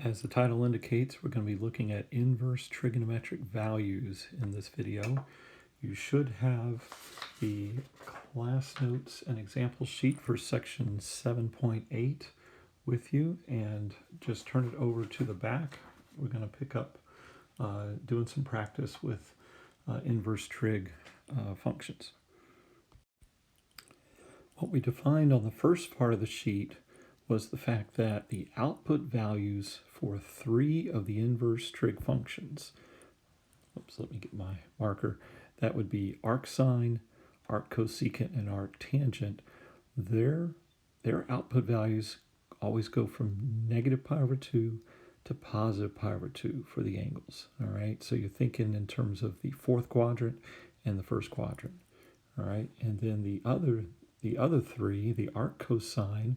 As the title indicates, we're going to be looking at inverse trigonometric values in this video. You should have the class notes and example sheet for section 7.8 with you, and just turn it over to the back. We're going to pick up doing some practice with inverse trig functions. What we defined on the first part of the sheet was the fact that the output values for 3 of the inverse trig functions, let me get my marker, that would be arcsine, arccosecant, and arctangent. Their output values always go from negative pi over 2 to positive pi over 2 for the angles. All right, so you're thinking in terms of the fourth quadrant and the first quadrant. All right, and then the other 3, the arccosine,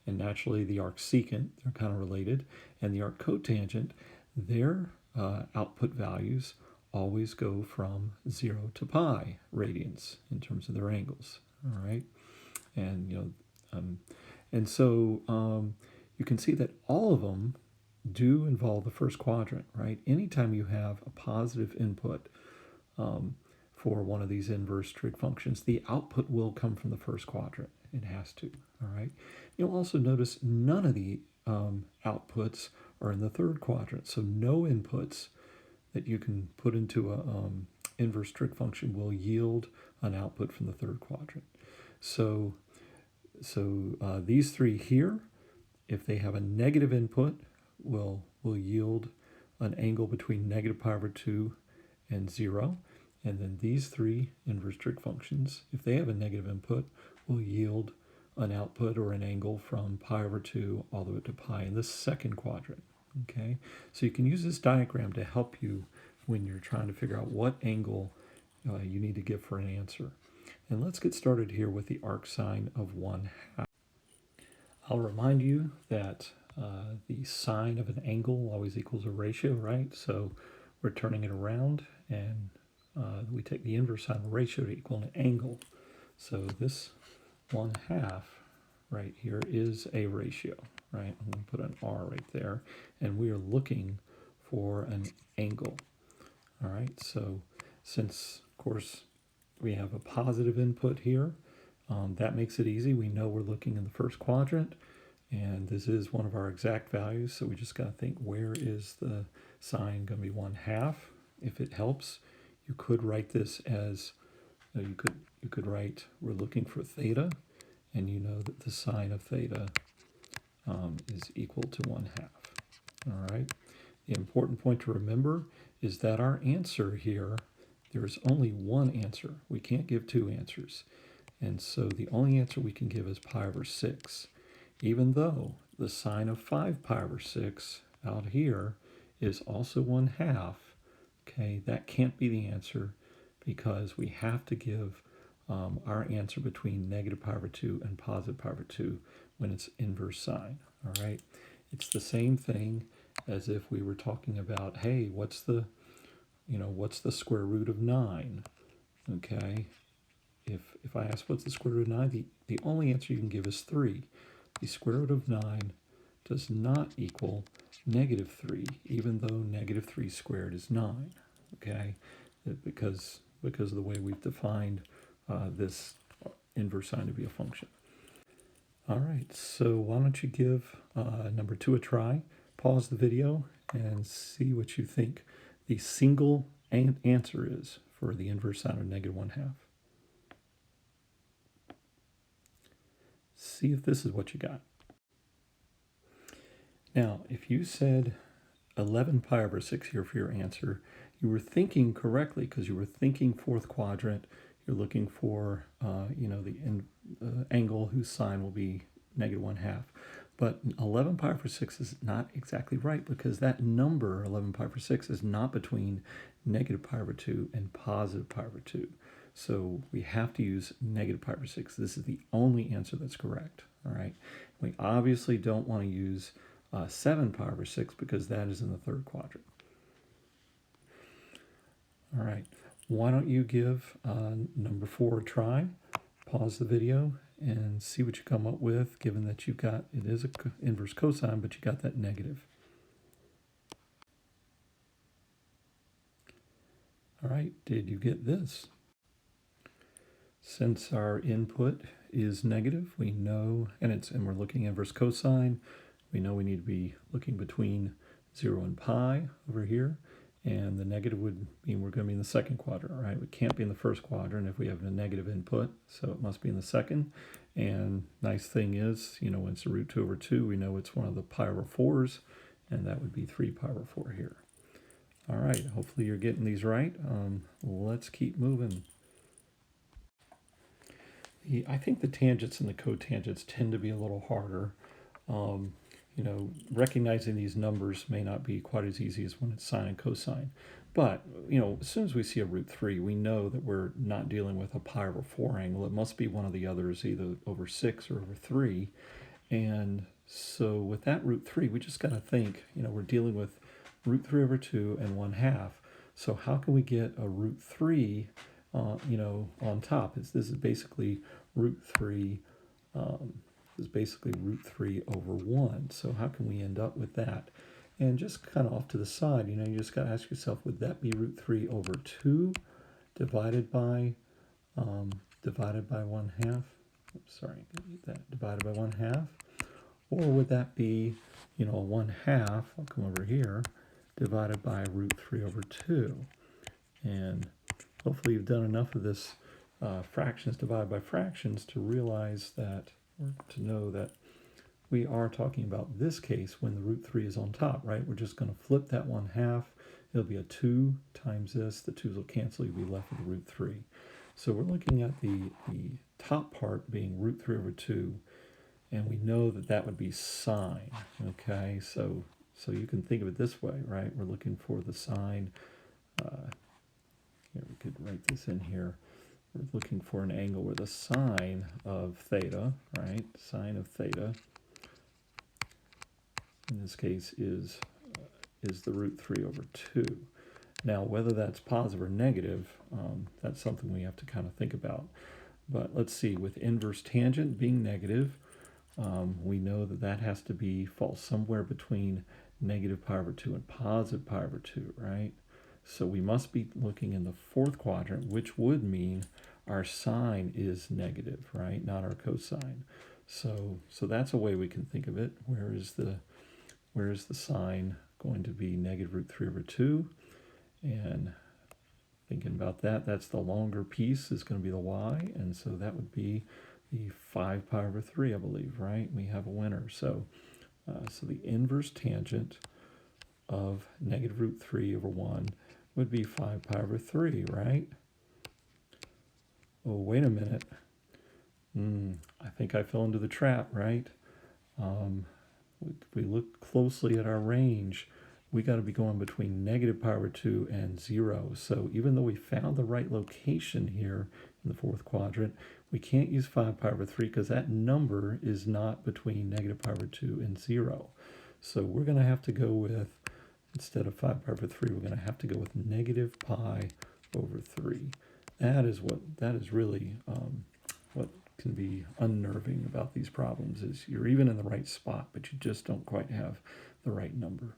and naturally the arcsecant, they're kind of related, and the arccotangent, their output values always go from 0 to pi radians in terms of their angles. All right, and you can see that all of them do involve the first quadrant, right? Anytime you have a positive input for one of these inverse trig functions, the output will come from the first quadrant. It has to, all right? You'll also notice none of the outputs are in the third quadrant, so no inputs that you can put into an inverse trig function will yield an output from the third quadrant. So these 3 here, if they have a negative input, will yield an angle between negative pi over 2 and 0. And then these 3 inverse trig functions, if they have a negative input, will yield an output or an angle from pi over 2 all the way to pi in the second quadrant. Okay, so you can use this diagram to help you when you're trying to figure out what angle you need to give for an answer. And let's get started here with the arcsine of 1/2. I'll remind you that the sine of an angle always equals a ratio, right? So we're turning it around, and we take the inverse sine of a ratio to equal an angle. So this 1/2 right here is a ratio, right? I'm going to put an R right there, and we are looking for an angle. All right, so since, of course, we have a positive input here, that makes it easy. We know we're looking in the first quadrant, and this is one of our exact values, so we just got to think, where is the sine going to be 1/2? If it helps, you could write this as, you could write, we're looking for theta, and you know that the sine of theta is equal to 1/2. All right. The important point to remember is that our answer here, there's only one answer. We can't give 2 answers. And so the only answer we can give is pi over 6, even though the sine of 5 pi over 6 out here is also 1/2. Okay, that can't be the answer because we have to give our answer between negative pi over 2 and positive pi over 2 when it's inverse sine. All right, it's the same thing as if we were talking about, hey, what's the square root of 9? Okay, if I ask what's the square root of 9, the only answer you can give is 3. The square root of 9 does not equal negative 3, even though negative 3 squared is 9. Okay, because of the way we've defined this inverse sine to be a function. All right, so why don't you give number 2 a try? Pause the video and see what you think the single answer is for the inverse sine of negative 1/2. See if this is what you got. Now, if you said 11 pi over 6 here for your answer, you were thinking correctly because you were thinking fourth quadrant. You're looking for, the angle whose sine will be negative 1/2. But 11 pi over 6 is not exactly right because that number, 11 pi over 6, is not between negative pi over 2 and positive pi over 2. So we have to use negative pi over 6. This is the only answer that's correct. All right. We obviously don't want to use 7 pi over 6 because that is in the third quadrant. All right. Why don't you give number 4 a try? Pause the video and see what you come up with, given that you've got, it is an inverse cosine, but you got that negative. All right, did you get this? Since our input is negative, we know, and we're looking inverse cosine, we know we need to be looking between 0 and pi over here, and the negative would mean we're going to be in the second quadrant, right? We can't be in the first quadrant if we have a negative input, so it must be in the second. And nice thing is, when it's a root 2 over 2, we know it's one of the pi over 4s, and that would be 3 pi over 4 here. All right, hopefully you're getting these right. Let's keep moving. I think the tangents and the cotangents tend to be a little harder. Recognizing these numbers may not be quite as easy as when it's sine and cosine. But, as soon as we see a root 3, we know that we're not dealing with a pi over 4 angle. It must be one of the others, either over 6 or over 3. And so with that root 3, we just got to think, we're dealing with root 3 over 2 and 1/2. So how can we get a root 3 on top? This is basically root 3 over 1. So how can we end up with that? And just kind of off to the side, you just got to ask yourself, would that be root 3 over 2 divided by 1/2? Oops, sorry, divided by 1/2? Or would that be, 1/2, I'll come over here, divided by root 3 over 2? And hopefully you've done enough of this fractions divided by fractions to realize that, or to know that we are talking about this case when the root 3 is on top, right? We're just going to flip that 1/2. It'll be a 2 times this. The 2's will cancel. You'll be left with root 3. So we're looking at the top part being root 3 over 2, and we know that that would be sine, okay? So you can think of it this way, right? We're looking for the sine. Here, we could write this in here. We're looking for an angle where the sine of theta, right? Sine of theta, in this case, is the root 3 over 2. Now, whether that's positive or negative, that's something we have to kind of think about. But let's see, with inverse tangent being negative, we know that has to fall somewhere between negative pi over 2 and positive pi over 2, right? So we must be looking in the fourth quadrant, which would mean our sine is negative, right? Not our cosine. So that's a way we can think of it. Where is the sine going to be negative root 3 over 2? And thinking about that, that's the longer piece is going to be the y, and so that would be the 5 pi over 3, I believe, right? We have a winner. So the inverse tangent of negative root 3 over 1 would be 5 pi over 3, right? Oh, wait a minute. I think I fell into the trap, right? If we look closely at our range, we got to be going between negative pi over 2 and 0. So even though we found the right location here in the fourth quadrant, we can't use 5 pi over 3 because that number is not between negative pi over 2 and 0. So we're going to have to go with, instead of 5 pi over 3, we're going to have to go with negative pi over 3. That is really what can be unnerving about these problems, is you're even in the right spot, but you just don't quite have the right number.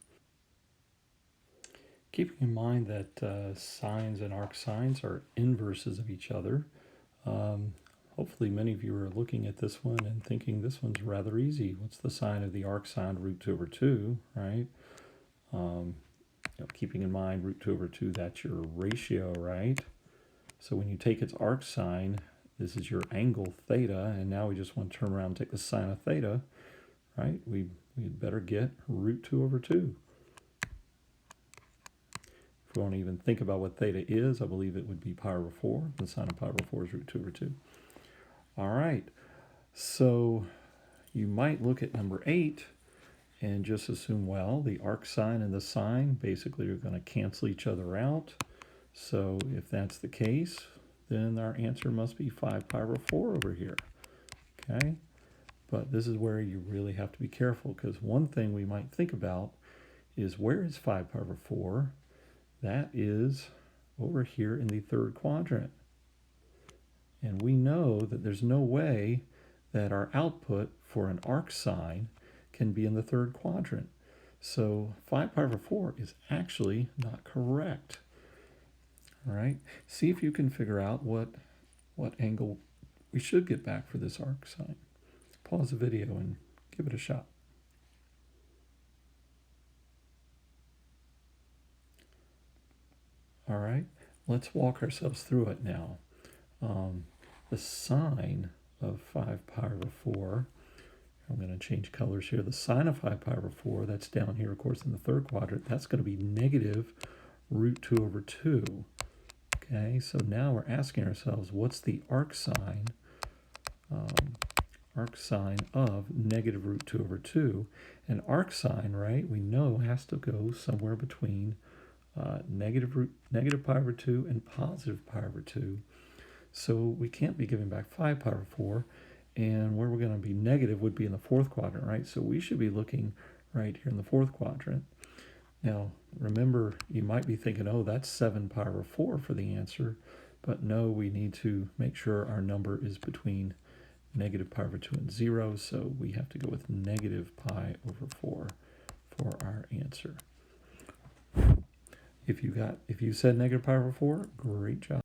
Keeping in mind that sines and arcsines are inverses of each other, hopefully many of you are looking at this one and thinking this one's rather easy. What's the sine of the arcsine root 2 over 2, right? Keeping in mind root 2 over 2, that's your ratio, right? So when you take its arcsine, this is your angle theta, and now we just want to turn around and take the sine of theta, right? We'd better get root 2 over 2. If we want to even think about what theta is, I believe it would be pi over 4. The sine of pi over 4 is root 2 over 2. All right, so you might look at number 8 and just assume, well, the arcsine and the sine basically are going to cancel each other out. So if that's the case, then our answer must be 5 pi over 4 over here, okay? But this is where you really have to be careful, because one thing we might think about is, where is 5 pi over 4? That is over here in the third quadrant. And we know that there's no way that our output for an arcsine can be in the third quadrant. So 5 pi over 4 is actually not correct. All right, see if you can figure out what angle we should get back for this arc sine. Pause the video and give it a shot. All right, let's walk ourselves through it now. The sine of 5 pi over 4, I'm going to change colors here. The sine of 5 pi over 4, that's down here, of course, in the third quadrant. That's going to be negative root 2 over 2. Okay, so now we're asking ourselves, what's the arc sine? Arc sine of negative root 2 over 2. And arc sine, right, we know has to go somewhere between negative pi over 2 and positive pi over 2. So we can't be giving back 5 pi over 4. And where we're going to be negative would be in the fourth quadrant, right? So we should be looking right here in the fourth quadrant. Now, remember, you might be thinking, oh, that's 7 pi over 4 for the answer. But no, we need to make sure our number is between negative pi over 2 and 0. So we have to go with negative pi over 4 for our answer. If you said negative pi over 4, great job.